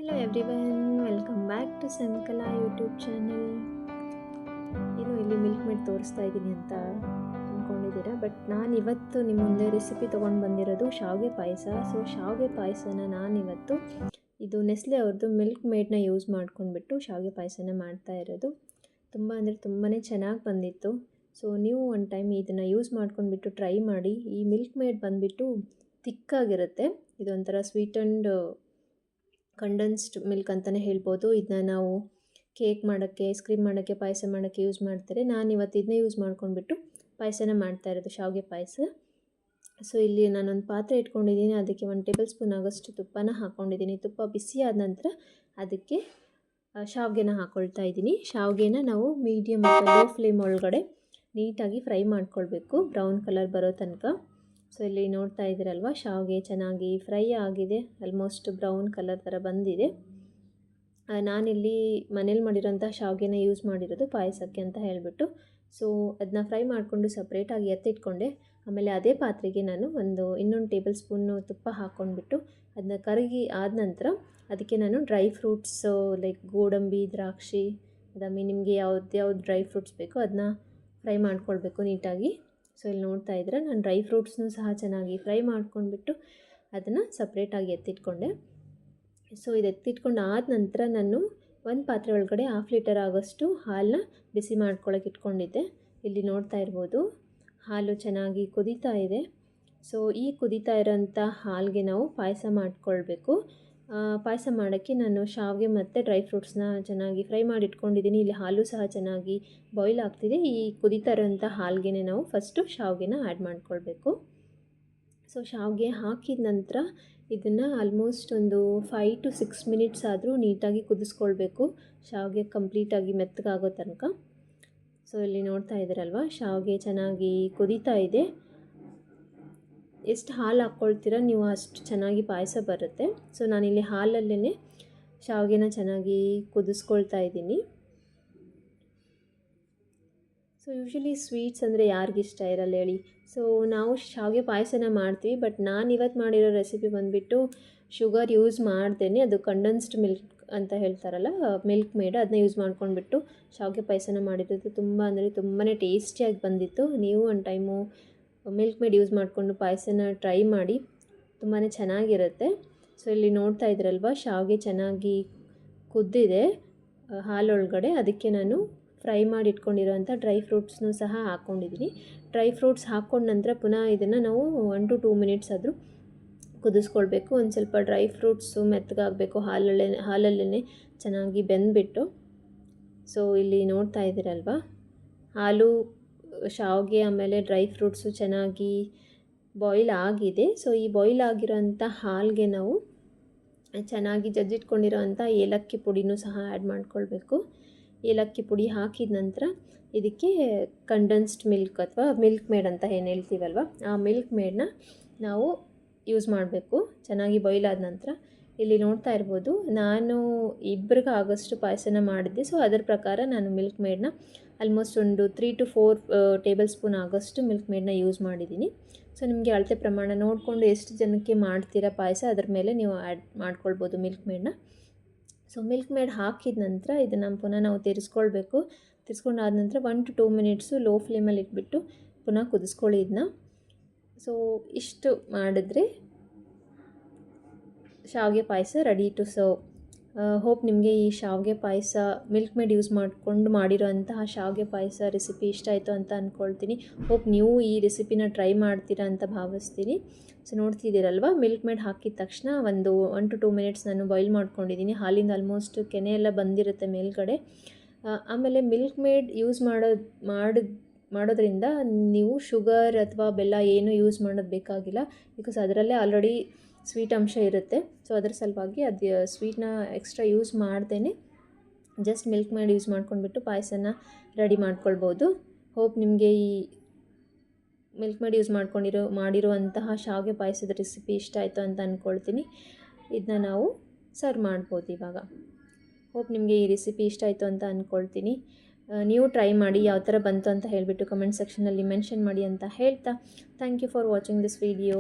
Hello everyone, welcome back to Sankala YouTube channel. ಏನು ಇಲ್ಲಿ milk made ತೋರಿಸ್ತಾ ಇದ್ದೀನಿ ಅಂತ ಅಂದ್ಕೊಂಡಿದ್ದೀರಾ, ಬಟ್ ನಾನು ಇವತ್ತು ನಿಮ್ಮ ಮುಂದೆ ರೆಸಿಪಿ ತೊಗೊಂಡು ಬಂದಿರೋದು ಶಾವಿಗೆ ಪಾಯಸ. ಸೊ ಶಾವಿಗೆ ಪಾಯಸನ ನಾನಿವತ್ತು ಇದು ನೆಸ್ಲೆ ಅವ್ರದ್ದು ಮಿಲ್ಕ್ ಮೇಡ್ನ ಯೂಸ್ ಮಾಡ್ಕೊಂಡ್ಬಿಟ್ಟು ಶಾವಿಗೆ ಪಾಯಸನ ಮಾಡ್ತಾ ಇರೋದು. ತುಂಬ ಅಂದರೆ ತುಂಬಾ ಚೆನ್ನಾಗಿ ಬಂದಿತ್ತು. ಸೊ ನೀವು ಒಂದು ಟೈಮ್ ಇದನ್ನು ಯೂಸ್ ಮಾಡ್ಕೊಂಡ್ಬಿಟ್ಟು ಟ್ರೈ ಮಾಡಿ. ಈ ಮಿಲ್ಕ್ ಮೇಡ್ ಬಂದುಬಿಟ್ಟು ತಿಕ್ಕಾಗಿರುತ್ತೆ. ಇದೊಂಥರ ಸ್ವೀಟ್ ಆ್ಯಂಡ್ ಕಂಡೆನ್ಸ್ಡ್ ಮಿಲ್ಕ್ ಅಂತಲೇ ಹೇಳ್ಬೋದು. ಇದನ್ನ ನಾವು ಕೇಕ್ ಮಾಡೋಕ್ಕೆ, ಐಸ್ ಕ್ರೀಮ್ ಮಾಡೋಕ್ಕೆ, ಪಾಯಸ ಮಾಡೋಕ್ಕೆ ಯೂಸ್ ಮಾಡ್ತಾರೆ. ನಾನು ಇವತ್ತು ಇದನ್ನೇ ಯೂಸ್ ಮಾಡ್ಕೊಂಡ್ಬಿಟ್ಟು ಪಾಯಸನ ಮಾಡ್ತಾ ಇರೋದು, ಶಾವಿಗೆ ಪಾಯಸ. ಸೊ ಇಲ್ಲಿ ನಾನೊಂದು ಪಾತ್ರೆ ಇಟ್ಕೊಂಡಿದ್ದೀನಿ. ಅದಕ್ಕೆ 1 ಟೇಬಲ್ ಸ್ಪೂನ್ ಆಗೋಷ್ಟು ತುಪ್ಪನ ಹಾಕ್ಕೊಂಡಿದ್ದೀನಿ. ತುಪ್ಪ ಬಿಸಿ ಆದ ನಂತರ ಅದಕ್ಕೆ ಶಾವಿಗೆನ ಹಾಕ್ಕೊಳ್ತಾ ಇದ್ದೀನಿ. ಶಾವಿಗೆನ ನಾವು ಮೀಡಿಯಮ್ ಲೋ ಫ್ಲೇಮ್ ಒಳಗಡೆ ನೀಟಾಗಿ ಫ್ರೈ ಮಾಡ್ಕೊಳ್ಬೇಕು, ಬ್ರೌನ್ ಕಲರ್ ಬರೋ ತನಕ. ಸೊ ಇಲ್ಲಿ ನೋಡ್ತಾ ಇದ್ದೀರಲ್ವ, ಶಾವಿಗೆ ಚೆನ್ನಾಗಿ ಫ್ರೈ ಆಗಿದೆ, ಆಲ್ಮೋಸ್ಟ್ ಬ್ರೌನ್ ಕಲರ್ ಥರ ಬಂದಿದೆ. ನಾನಿಲ್ಲಿ ಮನೇಲಿ ಮಾಡಿರೋಂಥ ಶಾವಿಗೆನ ಯೂಸ್ ಮಾಡಿರೋದು ಪಾಯಸಕ್ಕೆ ಅಂತ ಹೇಳಿಬಿಟ್ಟು. ಸೊ ಅದನ್ನ ಫ್ರೈ ಮಾಡಿಕೊಂಡು ಸಪ್ರೇಟಾಗಿ ಎತ್ತಿಟ್ಕೊಂಡೆ. ಆಮೇಲೆ ಅದೇ ಪಾತ್ರೆಗೆ ನಾನು ಇನ್ನೊಂದು ಟೇಬಲ್ ಸ್ಪೂನು ತುಪ್ಪ ಹಾಕ್ಕೊಂಡ್ಬಿಟ್ಟು ಅದನ್ನ ಕರಗಿ ಆದ ನಂತರ ಅದಕ್ಕೆ ನಾನು ಡ್ರೈ ಫ್ರೂಟ್ಸು ಲೈಕ್ ಗೋಡಂಬಿ, ದ್ರಾಕ್ಷಿ, ಬಾದಾಮಿ, ನಿಮಗೆ ಯಾವ್ದು ಡ್ರೈ ಫ್ರೂಟ್ಸ್ ಬೇಕೋ ಅದನ್ನ ಫ್ರೈ ಮಾಡ್ಕೊಳ್ಬೇಕು ನೀಟಾಗಿ. ಸೊ ಇಲ್ಲಿ ನೋಡ್ತಾ ಇದ್ರೆ ನಾನು ಡ್ರೈ ಫ್ರೂಟ್ಸ್ನೂ ಸಹ ಚೆನ್ನಾಗಿ ಫ್ರೈ ಮಾಡ್ಕೊಂಡ್ಬಿಟ್ಟು ಅದನ್ನು ಸಪ್ರೇಟಾಗಿ ಎತ್ತಿಟ್ಕೊಂಡೆ. ಸೊ ಇದು ಎತ್ತಿಟ್ಕೊಂಡು ಆದ ನಂತರ ನಾನು ಒಂದು ಪಾತ್ರೆ ಒಳಗಡೆ 1/2 ಲೀಟರ್ ಆಗೋಷ್ಟು ಹಾಲನ್ನ ಬಿಸಿ ಮಾಡ್ಕೊಳ್ಳೋಕೆ ಇಟ್ಕೊಂಡಿದ್ದೆ. ಇಲ್ಲಿ ನೋಡ್ತಾ ಇರ್ಬೋದು, ಹಾಲು ಚೆನ್ನಾಗಿ ಕುದೀತಾ ಇದೆ. ಸೊ ಈ ಕುದೀತಾ ಇರೋಂಥ ಹಾಲಿಗೆ ನಾವು ಪಾಯಸ ಮಾಡ್ಕೊಳ್ಬೇಕು. ಪಾಯಸ ಮಾಡೋಕ್ಕೆ ನಾನು ಶಾವಿಗೆ ಮತ್ತು ಡ್ರೈ ಫ್ರೂಟ್ಸ್ನ ಚೆನ್ನಾಗಿ ಫ್ರೈ ಮಾಡಿ ಇಟ್ಕೊಂಡಿದ್ದೀನಿ. ಇಲ್ಲಿ ಹಾಲು ಸಹ ಚೆನ್ನಾಗಿ ಬಾಯ್ಲ್ ಆಗ್ತಿದೆ. ಈ ಕುದೀತಾ ಇರೋಂಥ ಹಾಲಿಗೆ ನಾವು ಫಸ್ಟು ಶಾವಿಗೆನ ಆ್ಯಡ್ ಮಾಡ್ಕೊಳ್ಬೇಕು. ಸೊ ಶಾವಿಗೆ ಹಾಕಿದ ನಂತರ ಇದನ್ನು ಆಲ್ಮೋಸ್ಟ್ ಒಂದು 5 to 6 ಮಿನಿಟ್ಸ್ ಆದರೂ ನೀಟಾಗಿ ಕುದಿಸ್ಕೊಳ್ಬೇಕು, ಶಾವಿಗೆ ಕಂಪ್ಲೀಟಾಗಿ ಮೆತ್ತಗಾಗೋ ತನಕ. ಸೊ ಇಲ್ಲಿ ನೋಡ್ತಾ ಇದ್ದೀರಲ್ವ, ಶಾವಿಗೆ ಚೆನ್ನಾಗಿ ಕುದೀತಾ ಇದೆ. ಎಷ್ಟು ಹಾಲು ಹಾಕ್ಕೊಳ್ತೀರ ನೀವು ಅಷ್ಟು ಚೆನ್ನಾಗಿ ಪಾಯಸ ಬರುತ್ತೆ. ಸೊ ನಾನಿಲ್ಲಿ ಹಾಲಲ್ಲೇ ಶಾವಿಗೆನ ಚೆನ್ನಾಗಿ ಕುದಿಸ್ಕೊಳ್ತಾ ಇದ್ದೀನಿ. ಸೊ ಯೂಶ್ವಲಿ ಸ್ವೀಟ್ಸ್ ಅಂದರೆ ಯಾರಿಗಿಷ್ಟ ಇರಲ್ಲ ಹೇಳಿ. ಸೊ ನಾವು ಶಾವಿಗೆ ಪಾಯಸನ ಮಾಡ್ತೀವಿ, ಬಟ್ ನಾನು ಇವತ್ತು ಮಾಡಿರೋ ರೆಸಿಪಿ ಬಂದುಬಿಟ್ಟು ಶುಗರ್ ಯೂಸ್ ಮಾಡ್ದೇನೆ, ಅದು ಕಂಡೆನ್ಸ್ಡ್ ಮಿಲ್ಕ್ ಅಂತ ಹೇಳ್ತಾರಲ್ಲ, ಮಿಲ್ಕ್ ಮೇಡ್, ಅದನ್ನ ಯೂಸ್ ಮಾಡ್ಕೊಂಡ್ಬಿಟ್ಟು ಶಾವಿಗೆ ಪಾಯಸನ ಮಾಡಿರೋದು. ತುಂಬ ಅಂದರೆ ತುಂಬಾ ಟೇಸ್ಟಿಯಾಗಿ ಬಂದಿತ್ತು. ನೀವು ಒಂದು ಟೈಮು ಮಿಲ್ಕ್ ಮೇಡ್ ಯೂಸ್ ಮಾಡಿಕೊಂಡು ಪಾಯಸನ ಟ್ರೈ ಮಾಡಿ, ತುಂಬಾ ಚೆನ್ನಾಗಿರುತ್ತೆ. ಸೊ ಇಲ್ಲಿ ನೋಡ್ತಾ ಇದ್ರಲ್ವ, ಶಾವಿಗೆ ಚೆನ್ನಾಗಿ ಕುದ್ದಿದೆ ಹಾಲೊಳಗಡೆ. ಅದಕ್ಕೆ ನಾನು ಫ್ರೈ ಮಾಡಿ ಇಟ್ಕೊಂಡಿರೋಂಥ ಡ್ರೈ ಫ್ರೂಟ್ಸ್ನೂ ಸಹ ಹಾಕ್ಕೊಂಡಿದ್ದೀನಿ. ಡ್ರೈ ಫ್ರೂಟ್ಸ್ ಹಾಕ್ಕೊಂಡ ನಂತರ ಪುನಃ ಇದನ್ನು ನಾವು 1 to 2 ಮಿನಿಟ್ಸ್ ಆದರೂ ಕುದಿಸ್ಕೊಳ್ಬೇಕು. ಒಂದು ಸ್ವಲ್ಪ ಡ್ರೈ ಫ್ರೂಟ್ಸು ಮೆತ್ತಗಾಗಬೇಕು, ಹಾಲಲ್ಲೇ ಚೆನ್ನಾಗಿ ಬೆಂದ್ಬಿಟ್ಟು. ಸೊ ಇಲ್ಲಿ ನೋಡ್ತಾ ಇದ್ದೀರಲ್ವ, ಹಾಲು, ಶಾವಿಗೆ ಆಮೇಲೆ ಡ್ರೈ ಫ್ರೂಟ್ಸು ಚೆನ್ನಾಗಿ ಬಾಯ್ಲ್ ಆಗಿದೆ. ಸೊ ಈ ಬಾಯ್ಲ್ ಆಗಿರೋಂಥ ಹಾಲಿಗೆ ನಾವು ಚೆನ್ನಾಗಿ ಜಜ್ಜಿಟ್ಕೊಂಡಿರೋಂಥ ಏಲಕ್ಕಿ ಪುಡಿನೂ ಸಹ ಆ್ಯಡ್ ಮಾಡ್ಕೊಳ್ಬೇಕು. ಏಲಕ್ಕಿ ಪುಡಿ ಹಾಕಿದ ನಂತರ ಇದಕ್ಕೆ ಕಂಡೆನ್ಸ್ಡ್ ಮಿಲ್ಕ್ ಅಥವಾ ಮಿಲ್ಕ್ ಮೇಡ್ ಅಂತ ಏನು ಹೇಳ್ತೀವಲ್ವ, ಆ ಮಿಲ್ಕ್ ಮೇಡನ್ನ ನಾವು ಯೂಸ್ ಮಾಡಬೇಕು ಚೆನ್ನಾಗಿ ಬಾಯ್ಲ್ ಆದ ನಂತರ. ಇಲ್ಲಿ ನೋಡ್ತಾ ಇರ್ಬೋದು, ನಾನು ಇಬ್ಬರಿಗೆ ಆಗೋಷ್ಟು ಪಾಯಸನ ಮಾಡಿದ್ದೆ. ಸೊ ಅದರ ಪ್ರಕಾರ ನಾನು ಮಿಲ್ಕ್ ಮೇಡನ್ನ ಆಲ್ಮೋಸ್ಟ್ ಒಂದು 3 to 4 ಟೇಬಲ್ ಸ್ಪೂನ್ ಆಗೋಷ್ಟು ಮಿಲ್ಕ್ ಮೇಡನ್ನ ಯೂಸ್ ಮಾಡಿದ್ದೀನಿ. ಸೊ ನಿಮಗೆ ಅಳತೆ ಪ್ರಮಾಣ ನೋಡಿಕೊಂಡು ಎಷ್ಟು ಜನಕ್ಕೆ ಮಾಡ್ತೀರಾ ಪಾಯಸ, ಅದ್ರ ಮೇಲೆ ನೀವು ಆ್ಯಡ್ ಮಾಡ್ಕೊಳ್ಬೋದು ಮಿಲ್ಕ್ ಮೇಡನ್ನ. ಸೊ ಮಿಲ್ಕ್ ಮೇಡ್ ಹಾಕಿದ ನಂತರ ಇದನ್ನು ಪುನಃ ನಾವು ತಿರ್ಸ್ಕೊಳ್ಬೇಕು. ತಿರ್ಸ್ಕೊಂಡಾದ ನಂತರ 1 to 2 ಮಿನಿಟ್ಸು ಲೋ ಫ್ಲೇಮಲ್ಲಿ ಇಟ್ಬಿಟ್ಟು ಪುನಃ ಕುದಿಸ್ಕೊಳ್ಳಿ ಇದನ್ನ. ಸೊ ಇಷ್ಟು ಮಾಡಿದ್ರೆ ಶಾವಿಗೆ ಪಾಯಸ ರೆಡಿ ಟು ಸರ್ವ್. ಹೋಪ್ ನಿಮಗೆ ಈ ಶಾವಿಗೆ ಪಾಯಸ ಮಿಲ್ಕ್ ಮೇಡ್ ಯೂಸ್ ಮಾಡಿಕೊಂಡು ಮಾಡಿರೋ ಅಂತಹ ಶಾವಿಗೆ ಪಾಯಸ ರೆಸಿಪಿ ಇಷ್ಟ ಆಯಿತು ಅಂತ ಅಂದ್ಕೊಳ್ತೀನಿ. ಹೋಪ್ ನೀವು ಈ ರೆಸಿಪಿನ ಟ್ರೈ ಮಾಡ್ತೀರಾ ಅಂತ ಭಾವಿಸ್ತೀನಿ. ಸೊ ನೋಡ್ತಿದ್ದೀರಲ್ವ, ಮಿಲ್ಕ್ ಮೇಡ್ ಹಾಕಿದ ತಕ್ಷಣ 1 to 2 ಮಿನಿಟ್ಸ್ ನಾನು ಬಾಯ್ಲ್ ಮಾಡ್ಕೊಂಡಿದ್ದೀನಿ. ಹಾಲಿಂದ ಆಲ್ಮೋಸ್ಟ್ ಕೆನೆ ಎಲ್ಲ ಬಂದಿರುತ್ತೆ ಮೇಲ್ಗಡೆ. ಆಮೇಲೆ ಮಿಲ್ಕ್ ಮೇಡ್ ಯೂಸ್ ಮಾಡೋದ್ರಿಂದ ನೀವು ಶುಗರ್ ಅಥವಾ ಬೆಲ್ಲ ಏನು ಯೂಸ್ ಮಾಡೋದು ಬೇಕಾಗಿಲ್ಲ, ಬಿಕಾಸ್ ಅದರಲ್ಲೇ ಆಲ್ರೆಡಿ ಸ್ವೀಟ್ ಅಂಶ ಇರುತ್ತೆ. ಸೊ ಅದರ ಸಲುವಾಗಿ ಅದು ಸ್ವೀಟ್ನ ಎಕ್ಸ್ಟ್ರಾ ಯೂಸ್ ಮಾಡ್ದೇ ಜಸ್ಟ್ ಮಿಲ್ಕ್ ಮೇಡ್ ಯೂಸ್ ಮಾಡ್ಕೊಂಡ್ಬಿಟ್ಟು ಪಾಯಸನ ರೆಡಿ ಮಾಡ್ಕೊಳ್ಬೋದು. ಹೋಪ್ ನಿಮಗೆ ಈ ಮಿಲ್ಕ್ ಮೇಡ್ ಯೂಸ್ ಮಾಡಿರುವಂತಹ ಶಾವಿಗೆ ಪಾಯಸದ ರೆಸಿಪಿ ಇಷ್ಟ ಆಯಿತು ಅಂತ ಅಂದ್ಕೊಳ್ತೀನಿ. ಇದನ್ನ ನಾವು ಸರ್ವ್ ಮಾಡ್ಬೋದು ಇವಾಗ. ಹೋಪ್ ನಿಮಗೆ ಈ ರೆಸಿಪಿ ಇಷ್ಟ ಆಯಿತು ಅಂತ ಅಂದ್ಕೊಳ್ತೀನಿ. ನೀವು ಟ್ರೈ ಮಾಡಿ, ಯಾವ ಥರ ಬಂತು ಅಂತ ಹೇಳಿಬಿಟ್ಟು ಕಮೆಂಟ್ ಸೆಕ್ಷನಲ್ಲಿ ಮೆನ್ಷನ್ ಮಾಡಿ ಅಂತ ಹೇಳ್ತಾ, thank you for watching this video.